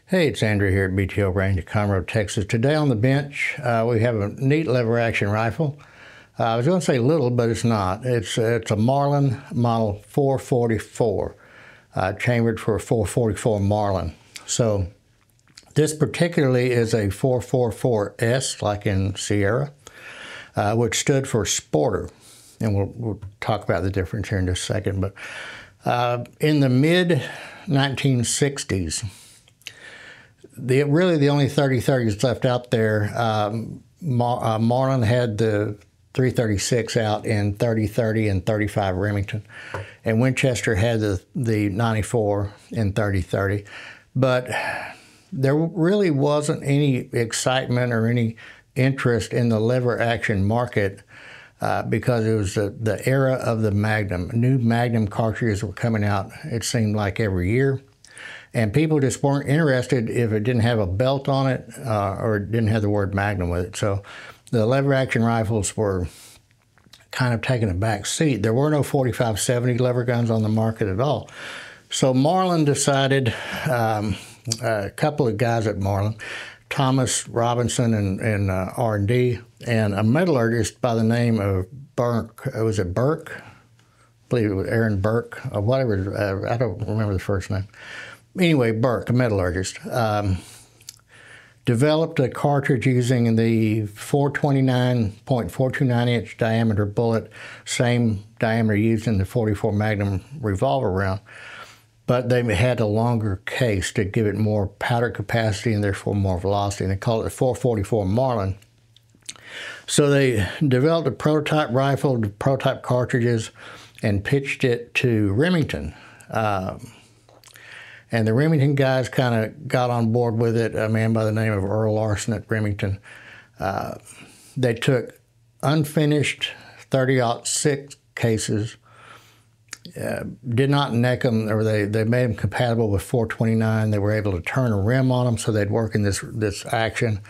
Hey, it's Andrew here at BTO Range of Conroe, Texas. Today on the bench, we have a neat lever action rifle. I was going to say little, but it's not. It's a Marlin model 444, chambered for a 444 Marlin. So this particularly is a 444S, like in Sierra, which stood for Sporter. And we'll talk about the difference here in just a second. But in the mid-1960s, really the only 30-30s left out there. Marlin had the 336 out in 30-30 and 35 Remington, and Winchester had the 94 in 30-30. But there really wasn't any excitement or any interest in the lever action market because it was the era of the Magnum. New Magnum cartridges were coming out, it seemed like, every year. And people just weren't interested if it didn't have a belt on it or it didn't have the word Magnum with it. So the lever action rifles were kind of taking a back seat. There were no 45-70 lever guns on the market at all. So Marlin decided, a couple of guys at Marlin, Thomas Robinson and R&D, and a metallurgist by the name of Burke. Was it Burke? I believe it was Aaron Burke, or whatever. I don't remember the first name. Anyway, Burke, a metallurgist, developed a cartridge using the 429.429 inch diameter bullet, same diameter used in the 44 Magnum revolver round, but they had a longer case to give it more powder capacity and therefore more velocity, and they called it the 444 Marlin. So they developed a prototype rifle, prototype cartridges, and pitched it to Remington. And the Remington guys kind of got on board with it, a man by the name of Earl Larson at Remington. They took unfinished 30-06 cases, did not neck them, or they made them compatible with 429. They were able to turn a rim on them so they'd work in this action,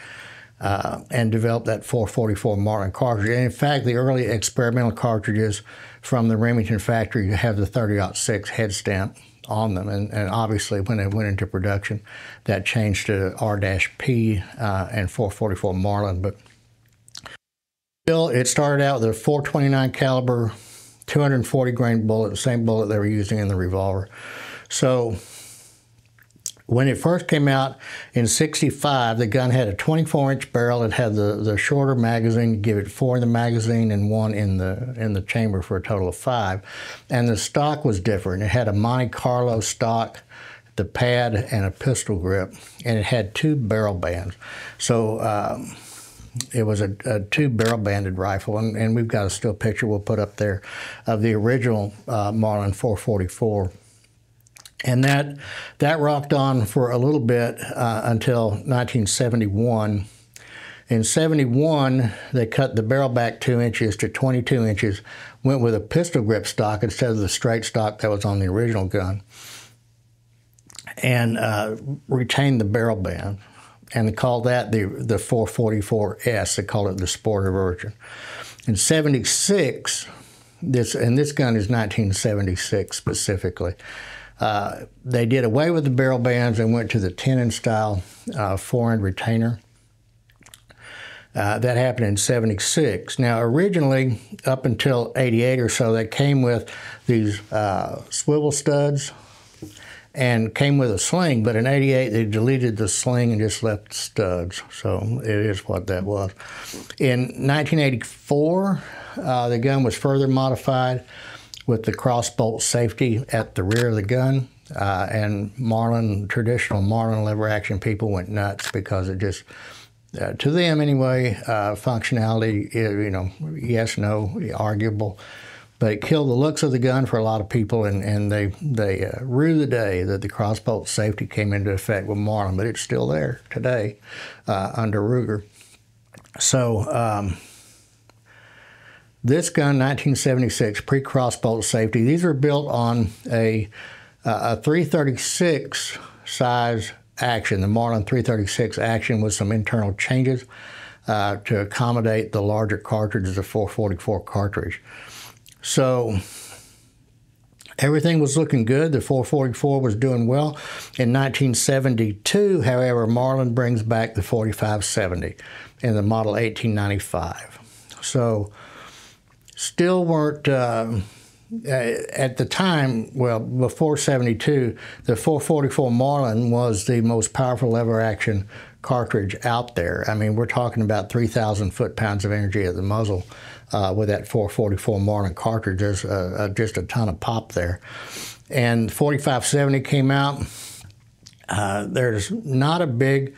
and develop that 444 Marlin cartridge. And in fact, the early experimental cartridges from the Remington factory have the 30-06 head stamp on them, and obviously when they went into production, that changed to R-P and 444 Marlin. But still, it started out with a 429 caliber, 240 grain bullet, the same bullet they were using in the revolver. So when it first came out in '65, the gun had a 24-inch barrel. It had the shorter magazine. You give it 4 in the magazine and 1 in the chamber for a total of 5. And the stock was different. It had a Monte Carlo stock, the pad, and a pistol grip, and it had 2 barrel bands. So it was a 2 barrel banded rifle, and we've got a still picture we'll put up there of the original Marlin 444. And that rocked on for a little bit until 1971. In '71, they cut the barrel back 2 inches to 22 inches, went with a pistol grip stock instead of the straight stock that was on the original gun, and retained the barrel band. And they called that the 444S. They called it the Sporter version. In '76, this gun is 1976 specifically. They did away with the barrel bands and went to the tenon style 4-end retainer. That happened in '76. Now, originally, up until '88 or so, they came with these swivel studs and came with a sling, but in '88 they deleted the sling and just left studs. So it is what that was. In 1984, the gun was further modified with the crossbolt safety at the rear of the gun, and traditional Marlin lever action people went nuts because it just, to them anyway, functionality, yes, no, arguable, but it killed the looks of the gun for a lot of people, and they rue the day that the crossbolt safety came into effect with Marlin, but it's still there today under Ruger. So this gun, 1976, pre-crossbolt safety. These were built on a 336 size action, the Marlin 336 action, with some internal changes to accommodate the larger cartridge, the 444 cartridge. So Everything was looking good. The 444 was doing well. In 1972, however, Marlin brings back the 4570 in the model 1895. So still weren't, at the time, well, before 72, the 444 Marlin was the most powerful lever action cartridge out there. I mean, we're talking about 3,000 foot-pounds of energy at the muzzle. With that 444 Marlin cartridge, there's just a ton of pop there. And 4570 came out. There's not a big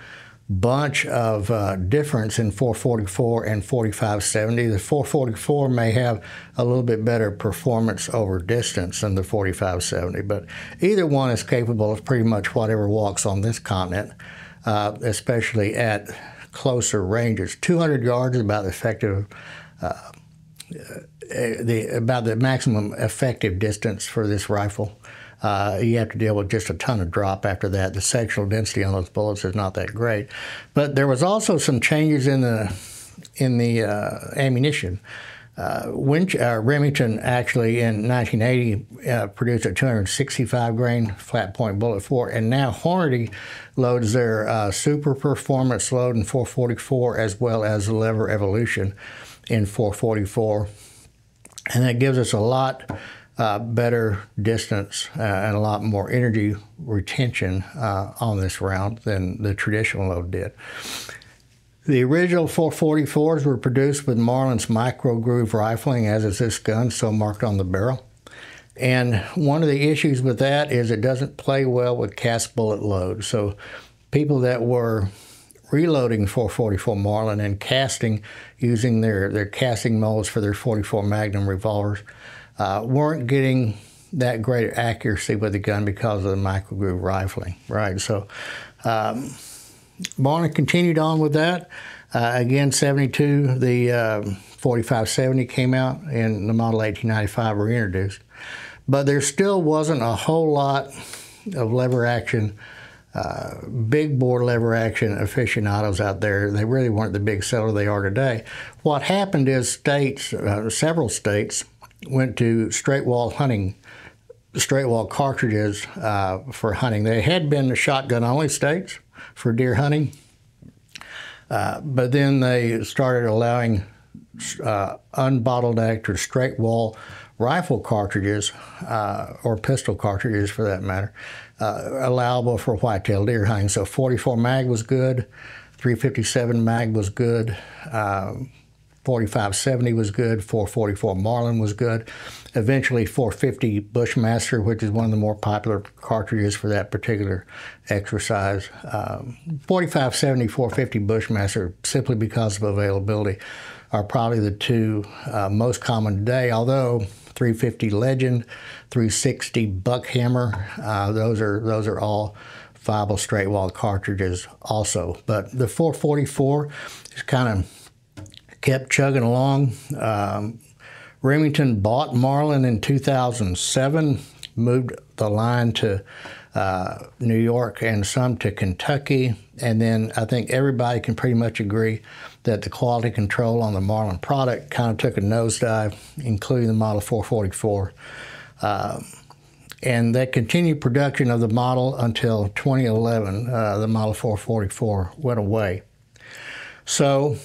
bunch of difference in 444 and 4570. The 444 may have a little bit better performance over distance than the 4570, but either one is capable of pretty much whatever walks on this continent, especially at closer ranges. 200 yards is about the effective about the maximum effective distance for this rifle. You have to deal with just a ton of drop after that. The sectional density on those bullets is not that great. But there was also some changes in the ammunition. Remington actually in 1980 produced a 265 grain flat point bullet for, and now Hornady loads their super performance load in 444 as well as the lever evolution in 444, and that gives us a lot better distance and a lot more energy retention on this round than the traditional load did. The original 444s were produced with Marlin's micro groove rifling, as is this gun, so marked on the barrel. And one of the issues with that is it doesn't play well with cast bullet loads. So people that were reloading 444 Marlin and casting using their casting molds for their 44 Magnum revolvers weren't getting that great accuracy with the gun because of the micro groove rifling, right? So Marlin continued on with that. Again, 72, the 4570 came out and the model 1895 were introduced. But there still wasn't a whole lot of lever action big bore lever action aficionados out there. They really weren't the big seller they are today. What happened is several states went to straight wall cartridges for hunting. They had been the shotgun only states for deer hunting, but then they started allowing unbottlenecked or straight wall rifle cartridges, or pistol cartridges for that matter, allowable for whitetail deer hunting. So 44 mag was good, 357 mag was good, 4570 was good, 444 Marlin was good. Eventually 450 Bushmaster, which is one of the more popular cartridges for that particular exercise. 4570, 450 Bushmaster, simply because of availability, are probably the two most common today, although 350 Legend, 360 Buckhammer, those are all viable straight wall cartridges also. But the 444 is kind of kept chugging along. Remington bought Marlin in 2007, moved the line to New York and some to Kentucky, and then I think everybody can pretty much agree that the quality control on the Marlin product kind of took a nosedive, including the model 444. And they continued production of the model until 2011. The model 444 went away. So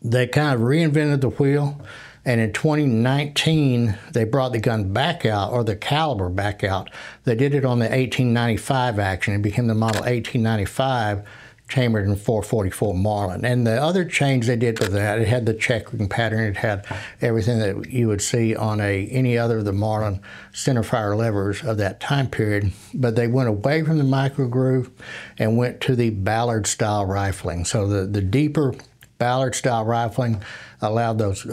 they kind of reinvented the wheel, and in 2019 they brought the gun back out, or the caliber back out. They did it on the 1895 action. It became the model 1895 chambered in 444 Marlin. And the other change they did with that, it had the checkering pattern, it had everything that you would see on any other of the Marlin centerfire levers of that time period, but they went away from the micro groove and went to the Ballard style rifling. So the deeper Ballard style rifling allowed those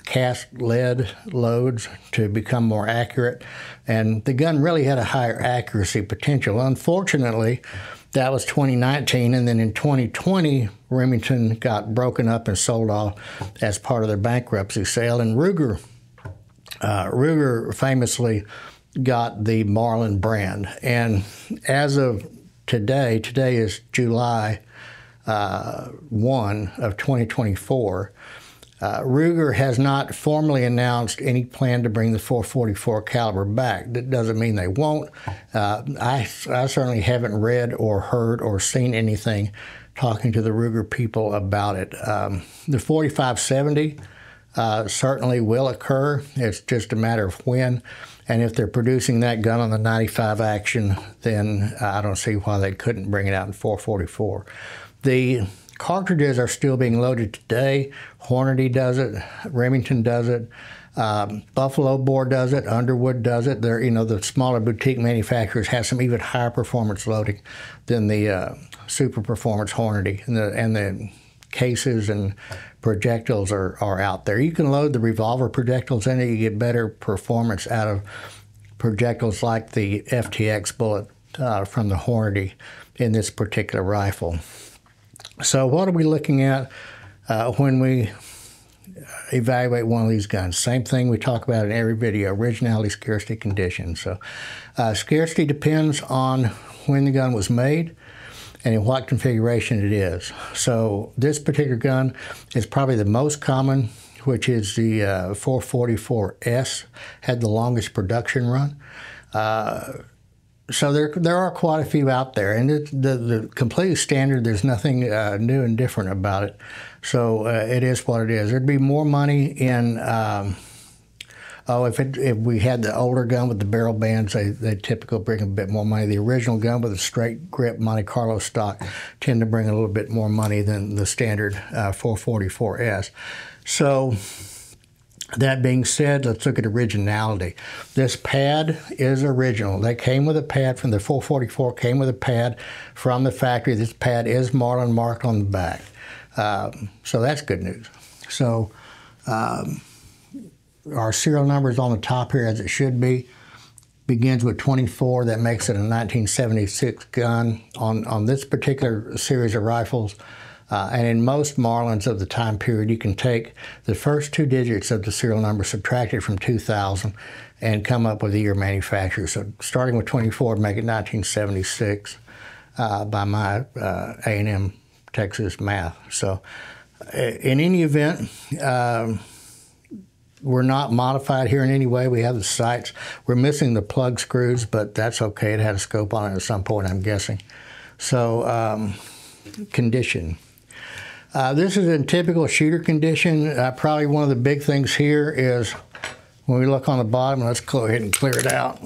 cast lead loads to become more accurate, and the gun really had a higher accuracy potential. Unfortunately, that was 2019, and then in 2020, Remington got broken up and sold off as part of their bankruptcy sale, and Ruger famously got the Marlin brand. And as of today is July 1 of 2024, Ruger has not formally announced any plan to bring the .444 caliber back. That doesn't mean they won't. I certainly haven't read or heard or seen anything talking to the Ruger people about it. The 4570 certainly will occur. It's just a matter of when. And if they're producing that gun on the 95 action, then I don't see why they couldn't bring it out in .444. The cartridges are still being loaded today. Hornady does it. Remington does it. Buffalo Bore does it. Underwood does it. They're, the smaller boutique manufacturers have some even higher performance loading than the super performance Hornady. And the cases and projectiles are out there. You can load the revolver projectiles in it. You get better performance out of projectiles like the FTX bullet from the Hornady in this particular rifle. So what are we looking at when we evaluate one of these guns? Same thing we talk about in every video: originality, scarcity, condition. So scarcity depends on when the gun was made and in what configuration it is. So this particular gun is probably the most common, which is the 444S, had the longest production run. So there are quite a few out there, and the completely standard. There's nothing new and different about it. So it is what it is. There'd be more money in if we had the older gun with the barrel bands, they typically bring a bit more money. The original gun with a straight grip Monte Carlo stock tend to bring a little bit more money than the standard 444S. So that being said, let's look at originality. This pad is original. They came with a pad from the 444, came with a pad from the factory. This pad is Marlin marked on the back. So that's good news. So our serial number is on the top here as it should be. Begins with 24. That makes it a 1976 gun on this particular series of rifles. And in most Marlins of the time period, you can take the first two digits of the serial number, subtract it from 2000, and come up with the year manufacturer. So starting with 24 would make it 1976 by my A&M Texas math. So in any event, we're not modified here in any way. We have the sights. We're missing the plug screws, but that's okay. It had a scope on it at some point, I'm guessing. So condition. This is in typical shooter condition. Probably one of the big things here is when we look on the bottom, let's go ahead and clear it out.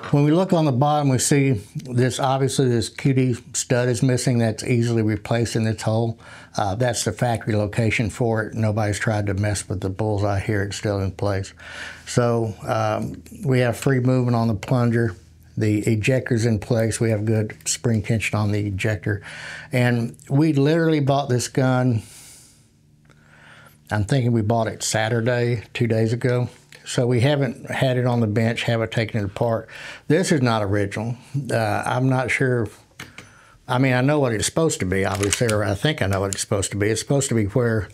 When we look on the bottom, we see this, obviously this QD stud is missing. That's easily replaced in this hole. That's the factory location for it. Nobody's tried to mess with the bullseye here. It's still in place. So we have free movement on the plunger. The ejector's in place. We have good spring tension on the ejector. And we literally bought this gun, I'm thinking we bought it Saturday, 2 days ago. So we haven't had it on the bench, haven't taken it apart. This is not original. I'm not sure. I mean, I know what it's supposed to be, obviously, or I think I know what it's supposed to be. It's supposed to be where,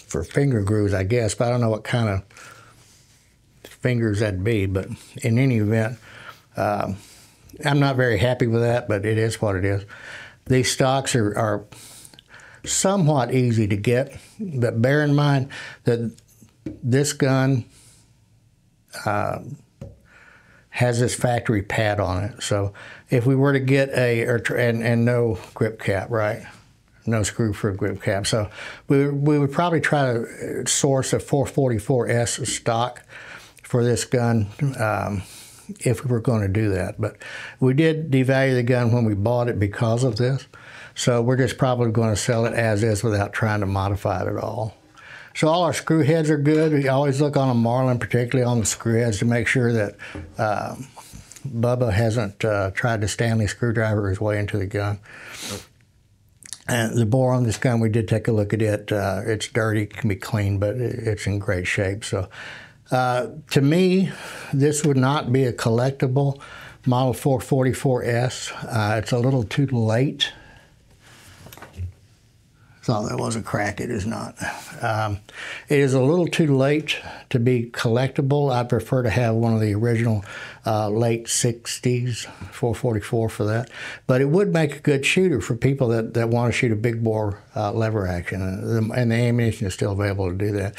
for finger grooves, I guess, but I don't know what kind of fingers that'd be. But in any event, I'm not very happy with that, but it is what it is. These stocks are somewhat easy to get, but bear in mind that this gun has this factory pad on it. So if we were to get and no grip cap, right? No screw for a grip cap. So we would probably try to source a 444S stock for this gun if we were going to do that. But we did devalue the gun when we bought it because of this. So we're just probably going to sell it as is without trying to modify it at all. So all our screw heads are good. We always look on a Marlin, particularly on the screw heads, to make sure that Bubba hasn't tried to Stanley screwdriver his way into the gun. And the bore on this gun, we did take a look at it. It's dirty, it can be cleaned, but it's in great shape. So to me, this would not be a collectible Model 444S. It's a little too late. thought that was a crack. It is not. It is a little too late to be collectible. I prefer to have one of the original late 60s 444 for that. But it would make a good shooter for people that want to shoot a big bore lever action. And the ammunition is still available to do that.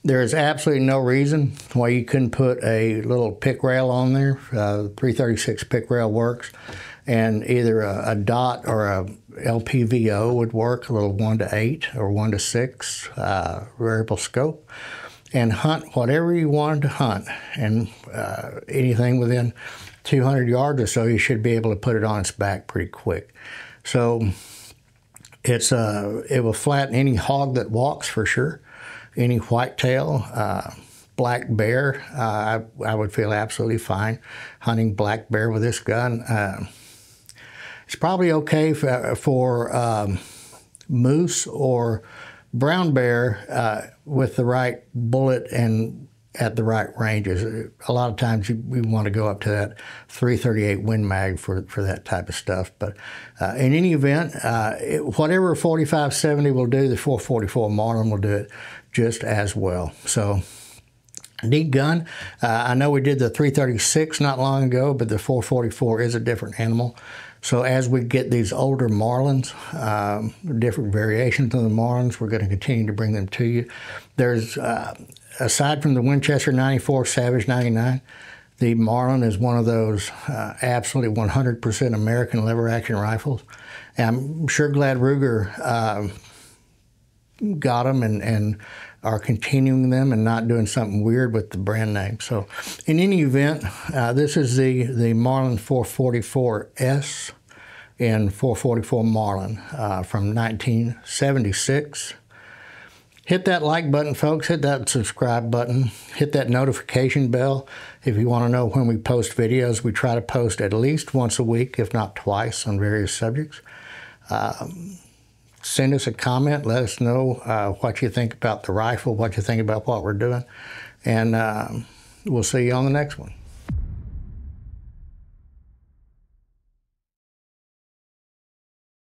There is absolutely no reason why you couldn't put a little pick rail on there. 336 pick rail works. And either a dot or a LPVO would work, a little 1:8 or 1:6 variable scope, and hunt whatever you wanted to hunt. And anything within 200 yards or so, you should be able to put it on its back pretty quick. So it will flatten any hog that walks for sure. Any whitetail, black bear, I would feel absolutely fine hunting black bear with this gun. It's probably okay for moose or brown bear with the right bullet and at the right ranges. A lot of times we want to go up to that 338 Win Mag for that type of stuff. But in any event, whatever 4570 will do, the 444 Marlin will do it just as well. So neat gun. I know we did the 336 not long ago, but the 444 is a different animal. So as we get these older Marlins, different variations of the Marlins, we're going to continue to bring them to you. There's, aside from the Winchester 94, Savage 99, the Marlin is one of those absolutely 100% American lever action rifles. And I'm sure glad Ruger got them and are continuing them and not doing something weird with the brand name. So in any event, this is the Marlin 444S in 444 Marlin from 1976. Hit that like button, folks. Hit that subscribe button. Hit that notification bell if you want to know when we post videos. We try to post at least once a week, if not twice, on various subjects. Send us a comment. Let us know what you think about the rifle, what you think about what we're doing. And we'll see you on the next one.